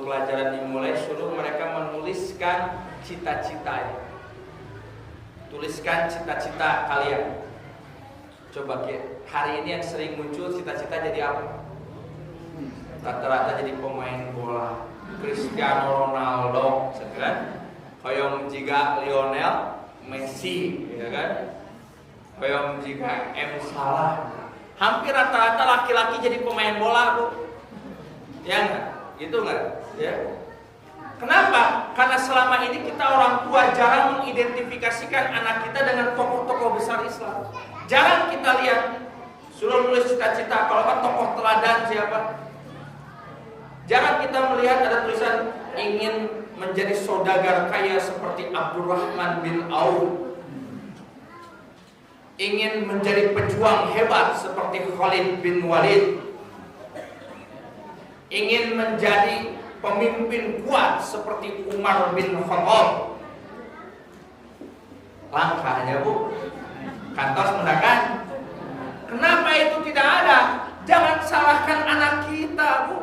pelajaran dimulai, suruh mereka menuliskan cita-cita. Tuliskan cita-cita kalian. Coba hari ini yang sering muncul cita-cita jadi apa? Rata-rata jadi pemain bola, Cristiano Ronaldo, kan? Hoyong juga Lionel Messi, ya kan? Hoyong juga M. Salah. Hampir rata-rata laki-laki jadi pemain bola, Bu. Ya enggak? Gitu enggak? Ya. Kenapa? Karena selama ini kita orang tua jarang mengidentifikasikan anak kita dengan tokoh-tokoh besar Islam. Jarang kita lihat suruh nulis cita-cita, kalau kan tokoh teladan siapa. Jarang kita melihat ada tulisan ingin menjadi saudagar kaya seperti Abdurrahman bin Auf, ingin menjadi pejuang hebat seperti Khalid bin Walid, ingin menjadi pemimpin kuat seperti Umar bin Khattab. Langkahnya Bu, kantos mendakan. Kenapa itu tidak ada? Jangan salahkan anak kita Bu.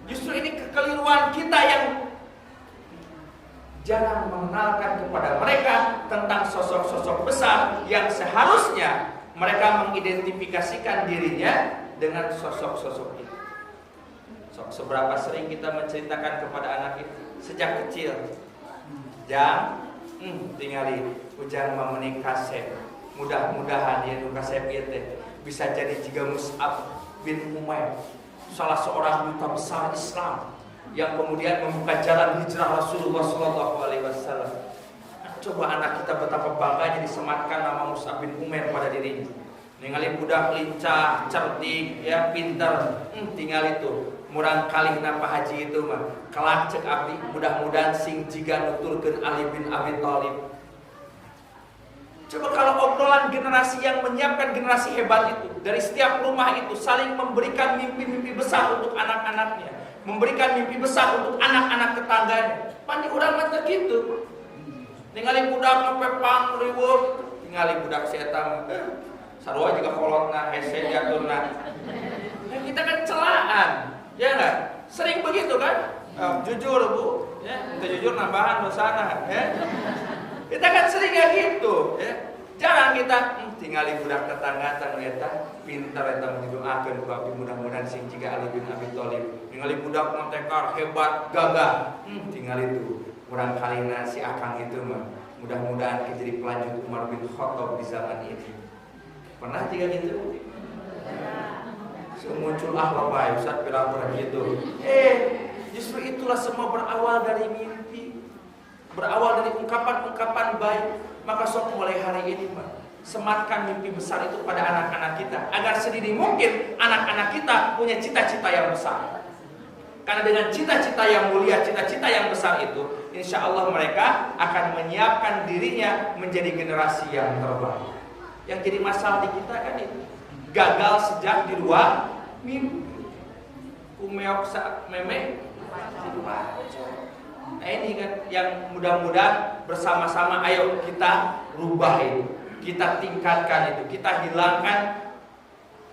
Justru ini kekeliruan kita yang jarang mengenalkan kepada mereka tentang sosok-sosok besar yang seharusnya mereka mengidentifikasikan dirinya dengan sosok-sosok itu. Seberapa sering kita menceritakan kepada anak itu sejak kecil, tinggali ujang mameni kasep, mudah-mudahan dia nu kasep teh bisa jadi jiga Mus'ab bin Umair, salah seorang duta besar Islam yang kemudian membuka jalan hijrah Rasulullah SAW. Coba anak kita betapa bangganya disematkan nama Mus'ab bin Umair pada dirinya. Ningali budak lincah, cerdik, ya pintar, tinggal itu. Murang kali napa haji itu mah. Kelak cek abdi, mudah-mudahan sing jiga nuturkeun Ali bin Abi Thalib. Coba kalau obrolan generasi yang menyiapkan generasi hebat itu, dari setiap rumah itu saling memberikan mimpi-mimpi besar untuk anak-anaknya, memberikan mimpi besar untuk anak-anak tetangganya. Pandi urang mah gitu. Ningali budak ngepepang riweuh, ningali budak setan sarua juga kolotna hese jatuhna. Nah, kita kan celaan, ya enggak? Sering begitu kan? Jujur Bu, ya, kita jujur nambahan dosana, ya. Kita kan sering kayak gitu, ya. Jarang kita tinggali budak tetangga eta pintar eta mendoakeun ku abdi mudah-mudahan sing jiga Ali bin Abi Thalib. Ningali budak montekar hebat, gagah, tinggali itu. Kurang kalina si akang itu mah mudah-mudahan jadi pelanjut Umar bin Khattab di zaman ini. Pernah juga gitu? Muncul bapak Ustaz pura-pura gitu. Justru itulah semua berawal dari mimpi, berawal dari ungkapan-ungkapan baik. Maka sok mulai hari ini sematkan mimpi besar itu pada anak-anak kita, agar sedini mungkin anak-anak kita punya cita-cita yang besar. Karena dengan cita-cita yang mulia, cita-cita yang besar itu, insya Allah mereka akan menyiapkan dirinya menjadi generasi yang terbaik. Yang jadi masalah di kita kan itu gagal sejak di luar mimpi. Kumeok saat meme di luar. Nah ini kan yang mudah-mudahan bersama-sama ayo kita rubah itu, kita tingkatkan itu, kita hilangkan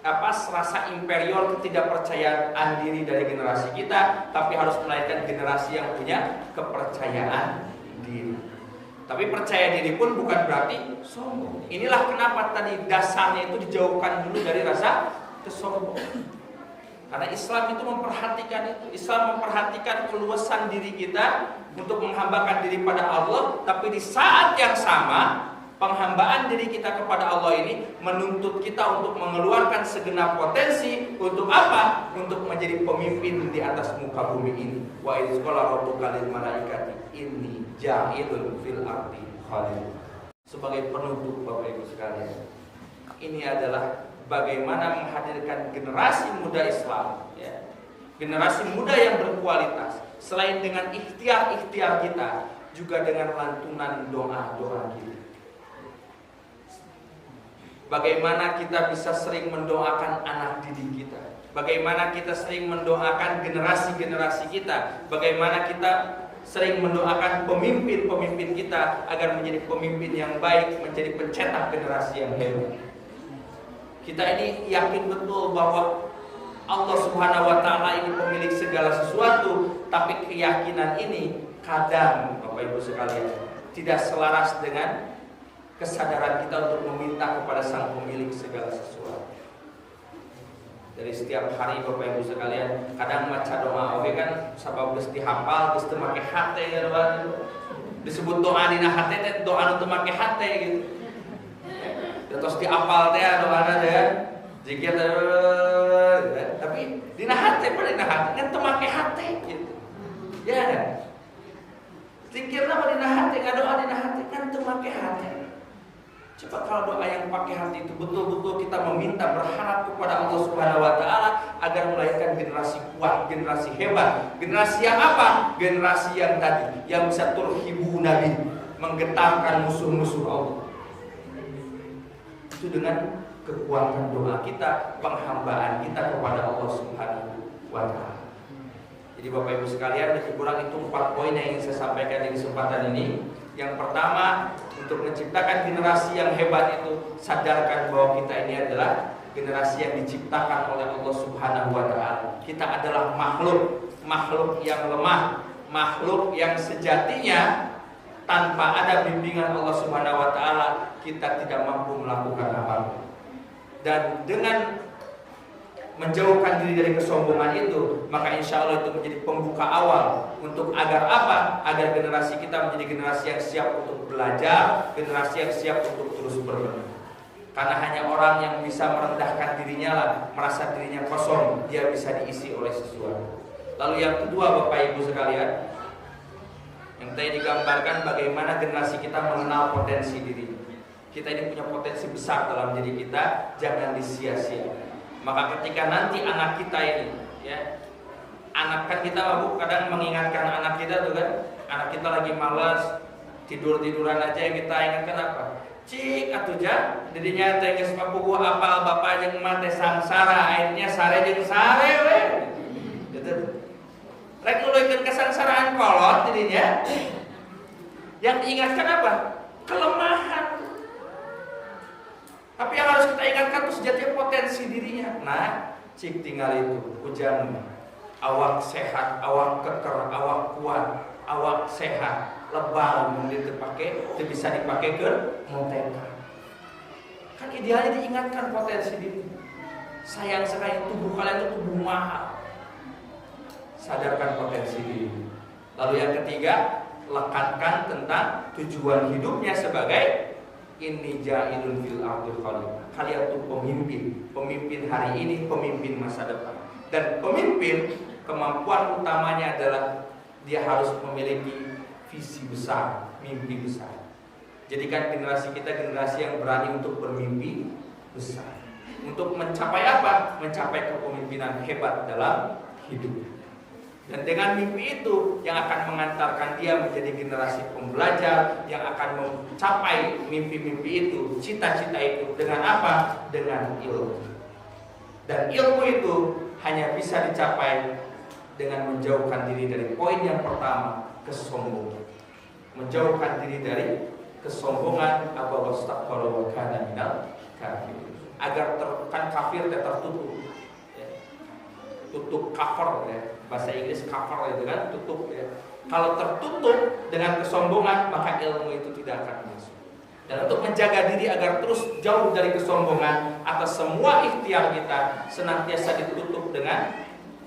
rasa inferior, ketidakpercayaan diri dari generasi kita, tapi harus melahirkan generasi yang punya kepercayaan diri. Tapi percaya diri pun bukan berarti sombong. Inilah kenapa tadi dasarnya itu dijauhkan dulu dari rasa kesombongan. Karena Islam itu memperhatikan itu. Islam memperhatikan keluasan diri kita untuk menghambakan diri pada Allah, tapi di saat yang sama penghambaan diri kita kepada Allah ini menuntut kita untuk mengeluarkan segenap potensi untuk apa? Untuk menjadi pemimpin di atas muka bumi ini. Wa idz qala rabbuka lil malaikati inni ja'ilun fil ardi khalil. Sebagai penutup Bapak Ibu sekalian, ini adalah bagaimana menghadirkan generasi muda Islam, ya. Generasi muda yang berkualitas. Selain dengan ikhtiar-ikhtiar kita, juga dengan lantunan doa-doa kita. Bagaimana kita bisa sering mendoakan anak didik kita, bagaimana kita sering mendoakan generasi-generasi kita, bagaimana kita sering mendoakan pemimpin-pemimpin kita agar menjadi pemimpin yang baik, menjadi pencetak generasi yang hebat. Kita ini yakin betul bahwa Allah Subhanahu wa Ta'ala ini pemilik segala sesuatu, tapi keyakinan ini kadang Bapak Ibu sekalian tidak selaras dengan kesadaran kita untuk meminta kepada Sang Pemilik segala sesuatu. Dari setiap hari Bapak Ibu sekalian, kadang maca doa oke kan sabab geus dihafal, geus teu make hate ya disebut doa dina hate teh doa nu teu make hate gitu. Terus dihafal teh doana teh zikir tapi dina hate kan teu make hate gitu. Ya kan? Zikirna mah dina hate, ngadoa dina hate kan teu make hate. Coba kalau doa yang pakai hati itu betul-betul kita meminta, berharap kepada Allah Subhanahu wa Ta'ala agar melahirkan generasi kuat, generasi hebat. Generasi yang apa? Generasi yang tadi, yang bisa turhibu nabi, menggetarkan musuh-musuh Allah. Itu dengan kekuatan doa kita, penghambaan kita kepada Allah Subhanahu wa Ta'ala. Jadi Bapak Ibu sekalian, lebih kurang itu 4 poin yang ingin saya sampaikan di kesempatan ini. Yang pertama, untuk menciptakan generasi yang hebat itu, sadarkan bahwa kita ini adalah generasi yang diciptakan oleh Allah Subhanahu wa Ta'ala. Kita adalah makhluk yang lemah, makhluk yang sejatinya tanpa ada bimbingan Allah Subhanahu wa Ta'ala kita tidak mampu melakukan apa-apa. Dan dengan menjauhkan diri dari kesombongan itu, maka insya Allah itu menjadi pembuka awal untuk agar apa? Agar generasi kita menjadi generasi yang siap untuk belajar, generasi yang siap untuk terus berbenah. Karena hanya orang yang bisa merendahkan dirinya lah, merasa dirinya kosong, dia bisa diisi oleh sesuatu. Lalu yang kedua Bapak Ibu sekalian, Yang tadi digambarkan bagaimana generasi kita mengenal potensi diri. Kita ini punya potensi besar dalam diri kita, jangan disia-sia. Maka ketika nanti anak kita ini, ya, anak kan kita kadang mengingatkan anak kita tuh kan, anak kita lagi malas, tiduran aja yang kita ingatkan apa? Cik atuh ja, didinya teh geus papuguh apal bapak jeung emak teh sangsara, akhirnya sare jeung sare we. Gitu. Rek nuluykeun kesangsaraan kolot didinya. Yang diingatkan apa? Kelemahan. Tapi yang harus kita ingatkan itu sejatinya potensi dirinya. Nah, cik tinggal itu ujang awak sehat, awak keker, awak kuat, awak sehat, lebar mungkin dipakai, itu bisa dipakai ke moteka. Kan idealnya diingatkan potensi diri. Sayang sekali tubuh kalian itu tubuh mahal. Sadarkan potensi diri. Lalu yang ketiga, lekatkan tentang tujuan hidupnya sebagai inni ja'ilun fil ardi khalifah. Kalian tuh pemimpin hari ini, pemimpin masa depan. Dan pemimpin kemampuan utamanya adalah dia harus memiliki visi besar, mimpi besar. Jadikan generasi kita generasi yang berani untuk bermimpi besar. Untuk mencapai apa? Mencapai kepemimpinan hebat dalam hidup. Dan dengan mimpi itu yang akan mengantarkan dia menjadi generasi pembelajar yang akan mencapai mimpi-mimpi itu, cita-cita itu dengan apa? Dengan ilmu. Dan ilmu itu hanya bisa dicapai dengan menjauhkan diri dari poin yang pertama, kesombongan. Menjauhkan diri dari kesombongan, abawastaqbalu wa kana minal kafir. Agar kan kafir tertutup. Tutup cover ya, bahasa Inggris cover itu kan tutup ya. Kalau tertutup dengan kesombongan maka ilmu itu tidak akan masuk. Dan untuk menjaga diri agar terus jauh dari kesombongan atas semua ikhtiar kita senantiasa ditutup dengan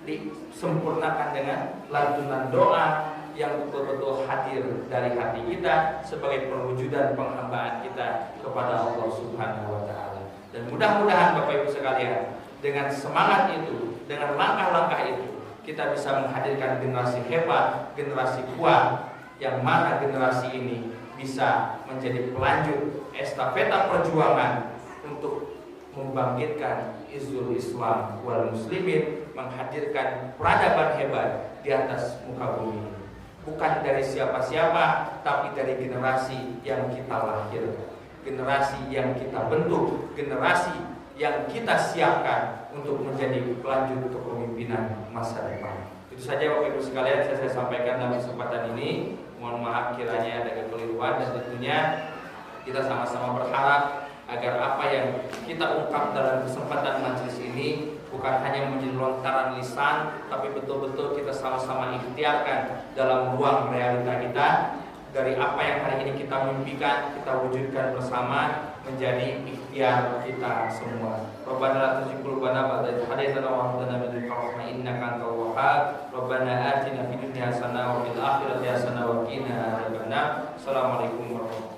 disempurnakan dengan lantunan doa yang betul-betul hadir dari hati kita sebagai perwujudan penghambaan kita kepada Allah Subhanahu wa taala. Dan mudah-mudahan Bapak Ibu sekalian, dengan semangat itu, dengan langkah-langkah itu, kita bisa menghadirkan generasi hebat, generasi kuat, yang mana generasi ini bisa menjadi pelanjut estafeta perjuangan untuk membangkitkan izul Islam wal muslimin, menghadirkan peradaban hebat di atas muka bumi. Bukan dari siapa-siapa, tapi dari generasi yang kita lahirkan, generasi yang kita bentuk, generasi yang kita siapkan untuk menjadi pelanjut kepemimpinan masa depan. Itu saja Bapak Ibu sekalian saya sampaikan dalam kesempatan ini. Mohon maaf kiranya ada kekeliruan, dan tentunya kita sama-sama berharap agar apa yang kita ungkap dalam kesempatan majelis ini bukan hanya menjadi lontaran lisan, tapi betul-betul kita sama-sama ikhtiarkan dalam ruang realita kita. Dari apa yang hari ini kita mimpikan, kita wujudkan bersama menjadi ikhtiar kita semua. Rabbana la tuzigh qulubana ba'da idh hadaytana wa hab lana min ladunka rahmah innaka antal wahhab. Rabbana atina fid dunya hasanah wa fil akhirati hasanah wa qina adzabannar. Assalamualaikum warahmatullahi wabarakatuh.